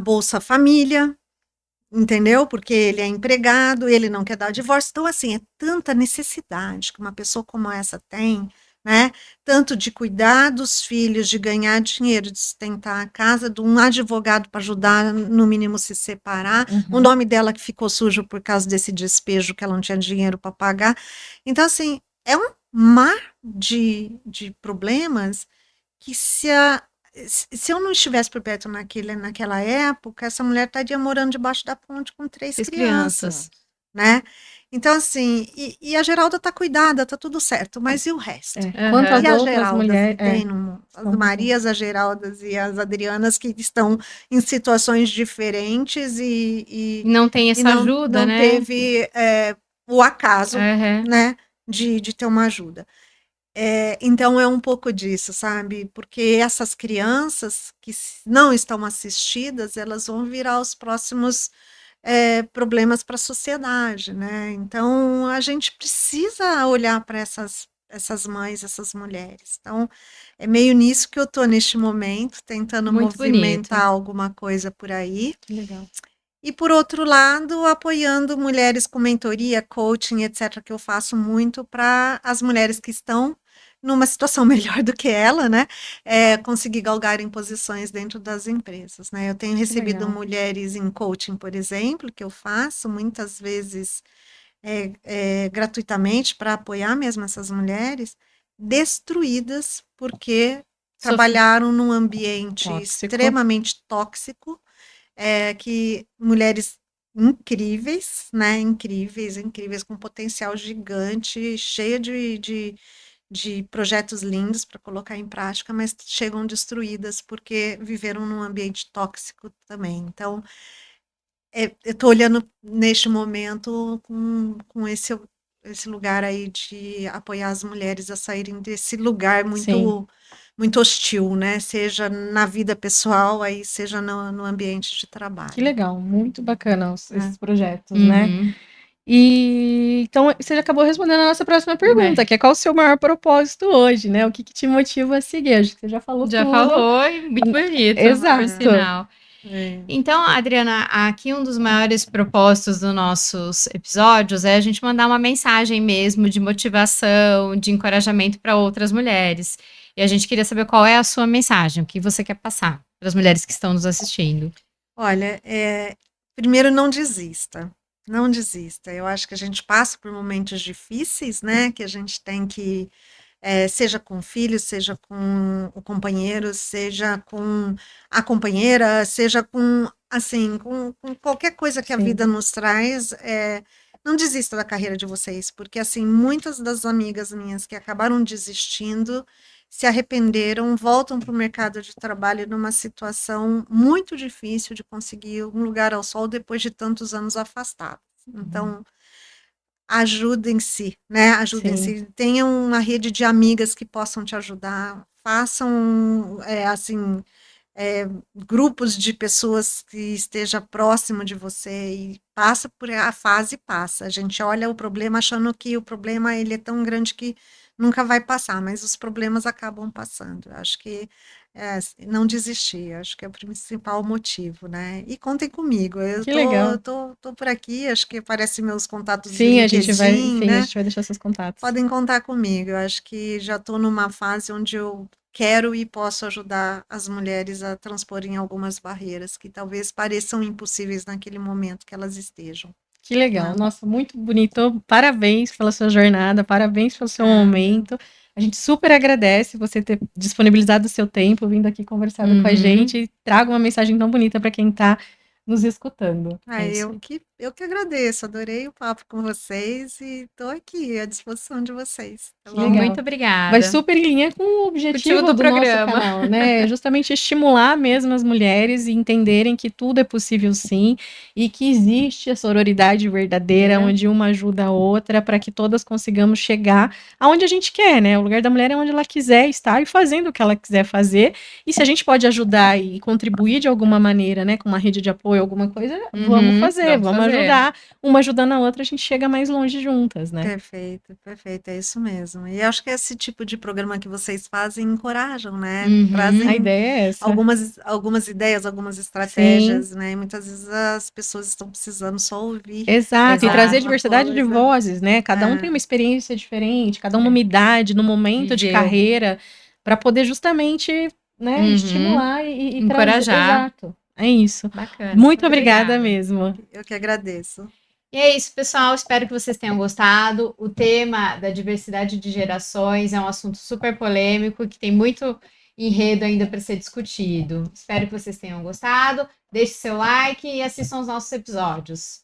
Bolsa Família, entendeu? Porque ele é empregado, ele não quer dar o divórcio. Então, assim, é tanta necessidade que uma pessoa como essa tem, né? Tanto de cuidar dos filhos, de ganhar dinheiro, de sustentar a casa, de um advogado para ajudar, no mínimo, se separar. O Uhum. nome dela que ficou sujo por causa desse despejo, que ela não tinha dinheiro para pagar. Então, assim, é um mar de problemas que se eu não estivesse por perto naquela época, essa mulher estaria morando debaixo da ponte com três Três crianças, crianças. né? Então, assim, e a Geralda tá cuidada, tá tudo certo, mas e o resto? Quanto às E as outras Geraldas mulheres. que tem no mundo? As Conta um pouco. Marias, as Geraldas e as Adrianas que estão em situações diferentes Não tem e essa ajuda, não né? teve o acaso, Aham. né, de ter uma ajuda. Então é um pouco disso, sabe? Porque essas crianças que não estão assistidas, elas vão virar os próximos problemas para a sociedade, né? Então a gente precisa olhar para essas mães, essas mulheres. Então é meio nisso que eu estou neste momento, tentando Muito bonito. movimentar alguma coisa por aí. Que legal. E por outro lado, apoiando mulheres com mentoria, coaching, etc., que eu faço muito para as mulheres que estão numa situação melhor do que ela, né? Conseguir galgar em posições dentro das empresas, né? Eu tenho recebido legal. mulheres em coaching, por exemplo, que eu faço muitas vezes gratuitamente para apoiar mesmo essas mulheres, destruídas porque trabalharam num ambiente Tóxico. extremamente tóxico, que mulheres incríveis, né? Incríveis, incríveis, com potencial gigante, cheia de projetos lindos para colocar em prática, mas chegam destruídas porque viveram num ambiente tóxico também. Então, eu estou olhando neste momento com esse lugar aí de apoiar as mulheres a saírem desse lugar Sim. muito hostil, né? Seja na vida pessoal, aí seja no ambiente de Que trabalho. legal, muito bacana esses projetos, Uhum. né? E então você já acabou respondendo a nossa próxima pergunta, que é qual o seu maior propósito hoje, né? O que te motiva a seguir? Acho que você já falou Já tudo. falou, e muito bonito, Exato. por sinal. Então, Adriana, aqui um dos maiores propósitos dos nossos episódios é a gente mandar uma mensagem mesmo de motivação, de encorajamento para outras mulheres. E a gente queria saber qual é a sua mensagem, o que você quer passar para as mulheres que estão nos assistindo. Olha, primeiro não desista. Não desista. Eu acho que a gente passa por momentos difíceis, né? Que a gente tem que, seja com o filho, seja com o companheiro, seja com a companheira, seja com, assim, com qualquer coisa que a Sim. vida nos traz. Não desista da carreira de vocês, porque, assim, muitas das amigas minhas que acabaram desistindo se arrependeram, voltam para o mercado de trabalho numa situação muito difícil de conseguir um lugar ao sol depois de tantos anos afastados. Então, ajudem-se, né? Ajudem-se. Tenham uma rede de amigas que possam te ajudar. Façam, assim, grupos de pessoas que esteja próximo de você e passa por a fase passa. A gente olha o problema achando que o problema ele é tão grande que nunca vai passar, mas os problemas acabam passando. Eu acho que não desistir, acho que é o principal motivo, né? E contem comigo. Eu Que legal. tô por aqui, acho que aparecem meus contatos de Sim, a gente vai né? deixar seus contatos. Podem contar comigo. Eu acho que já estou numa fase onde eu quero e posso ajudar as mulheres a transporem algumas barreiras que talvez pareçam impossíveis naquele momento que elas estejam. Que legal. Nossa, muito bonito. Parabéns pela sua jornada, parabéns pelo seu momento. A gente super agradece você ter disponibilizado o seu tempo, vindo aqui conversado com a gente e traga uma mensagem tão bonita para quem está nos escutando. Eu que agradeço, adorei o papo com vocês e estou aqui à disposição de vocês. Tá bom? Muito obrigada. Vai super em linha com o objetivo do nosso canal, né? Justamente estimular mesmo as mulheres e entenderem que tudo é possível sim e que existe a sororidade verdadeira, onde uma ajuda a outra para que todas consigamos chegar aonde a gente quer, né? O lugar da mulher é onde ela quiser estar e fazendo o que ela quiser fazer. E se a gente pode ajudar e contribuir de alguma maneira, né? Com uma rede de apoio, alguma coisa, vamos fazer, vamos ajudar. Uma ajudando a outra, a gente chega mais longe juntas, né? Perfeito, perfeito, é isso mesmo. E acho que esse tipo de programa que vocês fazem encorajam, né? Trazem a ideia é essa. algumas ideias, algumas estratégias, né? E muitas vezes as pessoas estão precisando só ouvir. Exato, e trazer diversidade de coisa. vozes, né? Cada um tem uma experiência diferente, cada um numa idade, no momento de carreira, para poder justamente, né, estimular e encorajar. Exato. É isso. Bacana. Muito obrigada mesmo. Eu que agradeço. E é isso, pessoal. Espero que vocês tenham gostado. O tema da diversidade de gerações é um assunto super polêmico que tem muito enredo ainda para ser discutido. Espero que vocês tenham gostado. Deixe seu like e assistam os nossos episódios.